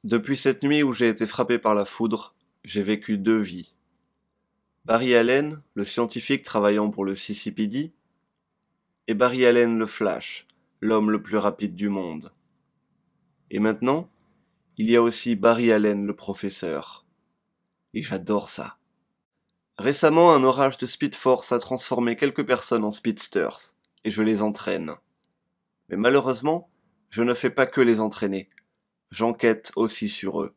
Depuis cette nuit où j'ai été frappé par la foudre, j'ai vécu 2 vies. Barry Allen, le scientifique travaillant pour le CCPD, et Barry Allen le Flash, l'homme le plus rapide du monde. Et maintenant, il y a aussi Barry Allen le professeur. Et j'adore ça. Récemment, un orage de Speed Force a transformé quelques personnes en speedsters, et je les entraîne. Mais malheureusement, je ne fais pas que les entraîner. J'enquête aussi sur eux.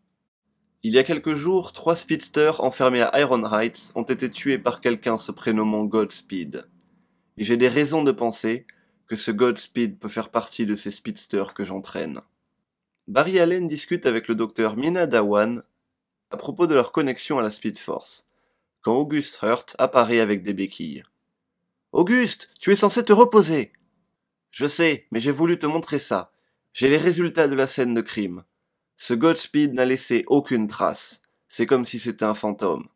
Il y a quelques jours, 3 speedsters enfermés à Iron Heights ont été tués par quelqu'un se prénommant Godspeed. Et j'ai des raisons de penser que ce Godspeed peut faire partie de ces speedsters que j'entraîne. Barry Allen discute avec le docteur Mina Dhawan à propos de leur connexion à la Speed Force, quand August Hurt apparaît avec des béquilles. « Auguste, tu es censé te reposer !»« Je sais, mais j'ai voulu te montrer ça. J'ai les résultats de la scène de crime. Ce Godspeed n'a laissé aucune trace. C'est comme si c'était un fantôme. »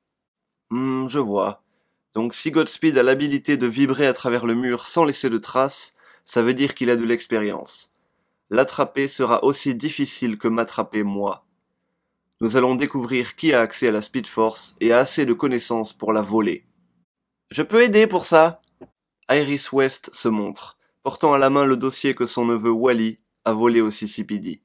Je vois. Donc si Godspeed a l'habilité de vibrer à travers le mur sans laisser de traces, ça veut dire qu'il a de l'expérience. L'attraper sera aussi difficile que m'attraper moi. Nous allons découvrir qui a accès à la Speed Force et a assez de connaissances pour la voler. Je peux aider pour ça. Iris West se montre, portant à la main le dossier que son neveu Wally a volé au CCPD.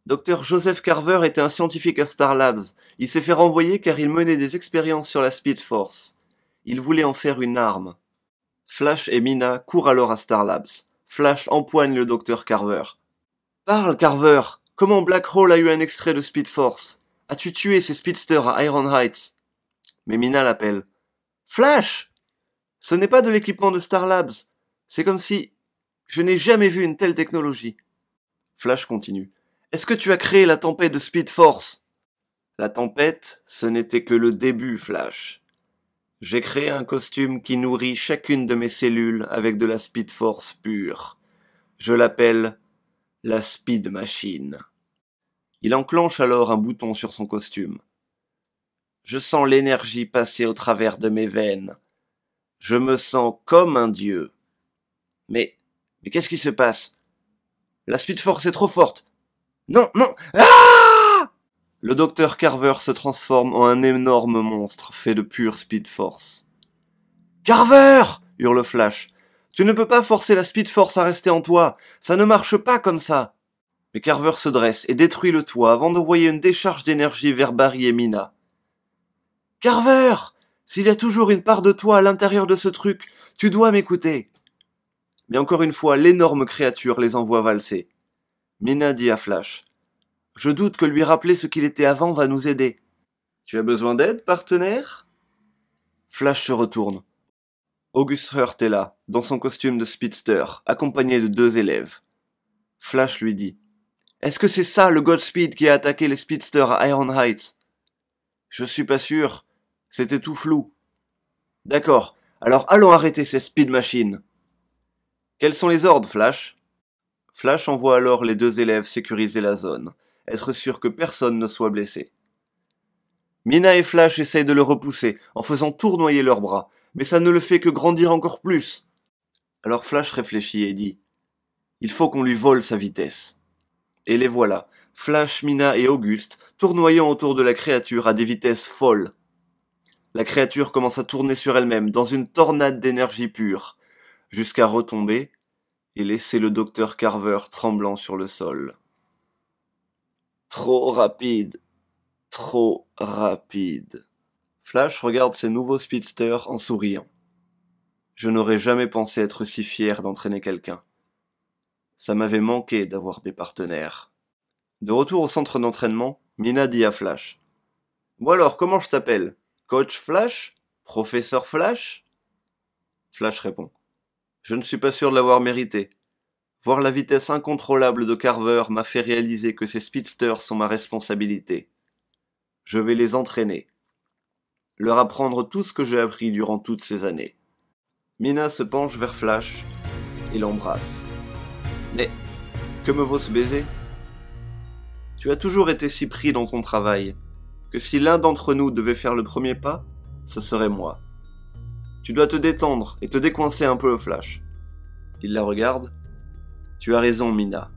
Dr Joseph Carver était un scientifique à Star Labs. Il s'est fait renvoyer car il menait des expériences sur la Speed Force. Il voulait en faire une arme. Flash et Mina courent alors à Star Labs. Flash empoigne le Dr Carver. « Parle, Carver! Comment Black Hole a eu un extrait de Speed Force? As-tu tué ces speedsters à Iron Heights ?» Mais Mina l'appelle. « Flash! Ce n'est pas de l'équipement de Star Labs. C'est comme si... Je n'ai jamais vu une telle technologie. » Flash continue. « Est-ce que tu as créé la tempête de Speed Force ?» La tempête, ce n'était que le début, Flash. J'ai créé un costume qui nourrit chacune de mes cellules avec de la Speed Force pure. Je l'appelle la Speed Machine. Il enclenche alors un bouton sur son costume. Je sens l'énergie passer au travers de mes veines. Je me sens comme un dieu. Mais qu'est-ce qui se passe? La Speed Force est trop forte. Non! Ah! Le docteur Carver se transforme en un énorme monstre fait de pure Speed Force. Carver! Hurle Flash. Tu ne peux pas forcer la Speed Force à rester en toi. Ça ne marche pas comme ça. Mais Carver se dresse et détruit le toit avant d'envoyer une décharge d'énergie vers Barry et Mina. Carver! S'il y a toujours une part de toi à l'intérieur de ce truc, tu dois m'écouter. Mais encore une fois, l'énorme créature les envoie valser. Mina dit à Flash. Je doute que lui rappeler ce qu'il était avant va nous aider. Tu as besoin d'aide, partenaire? Flash se retourne. August Hurt est là, dans son costume de speedster, accompagné de 2 élèves. Flash lui dit. Est-ce que c'est ça le Godspeed qui a attaqué les speedsters à Iron Heights? Je suis pas sûr. C'était tout flou. D'accord. Alors allons arrêter ces speed machines. Quels sont les ordres, Flash? Flash envoie alors les 2 élèves sécuriser la zone, être sûr que personne ne soit blessé. Mina et Flash essayent de le repousser, en faisant tournoyer leurs bras, mais ça ne le fait que grandir encore plus. Alors Flash réfléchit et dit « Il faut qu'on lui vole sa vitesse. » Et les voilà, Flash, Mina et Auguste, tournoyant autour de la créature à des vitesses folles. La créature commence à tourner sur elle-même dans une tornade d'énergie pure, jusqu'à retomber et laisser le docteur Carver tremblant sur le sol. Trop rapide, trop rapide. Flash regarde ses nouveaux speedsters en souriant. Je n'aurais jamais pensé être si fier d'entraîner quelqu'un. Ça m'avait manqué d'avoir des partenaires. De retour au centre d'entraînement, Mina dit à Flash. « Bon alors, comment je t'appelle? Coach Flash? Professeur Flash ?» Flash répond. « Je ne suis pas sûr de l'avoir mérité. Voir la vitesse incontrôlable de Carver m'a fait réaliser que ces speedsters sont ma responsabilité. Je vais les entraîner. Leur apprendre tout ce que j'ai appris durant toutes ces années. » Mina se penche vers Flash et l'embrasse. « Mais, que me vaut ce baiser? Tu as toujours été si pris dans ton travail que si l'un d'entre nous devait faire le premier pas, ce serait moi. Tu dois te détendre et te décoincer un peu, Flash. » Il la regarde. « Tu as raison, Mina.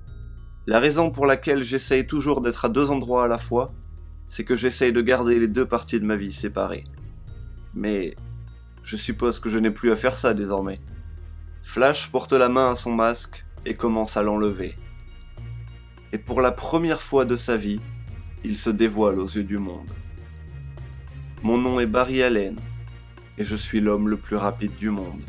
La raison pour laquelle j'essaye toujours d'être à deux endroits à la fois, c'est que j'essaye de garder les deux parties de ma vie séparées. Mais je suppose que je n'ai plus à faire ça désormais. Flash porte la main à son masque et commence à l'enlever. Et pour la première fois de sa vie, il se dévoile aux yeux du monde. Mon nom est Barry Allen, et je suis l'homme le plus rapide du monde.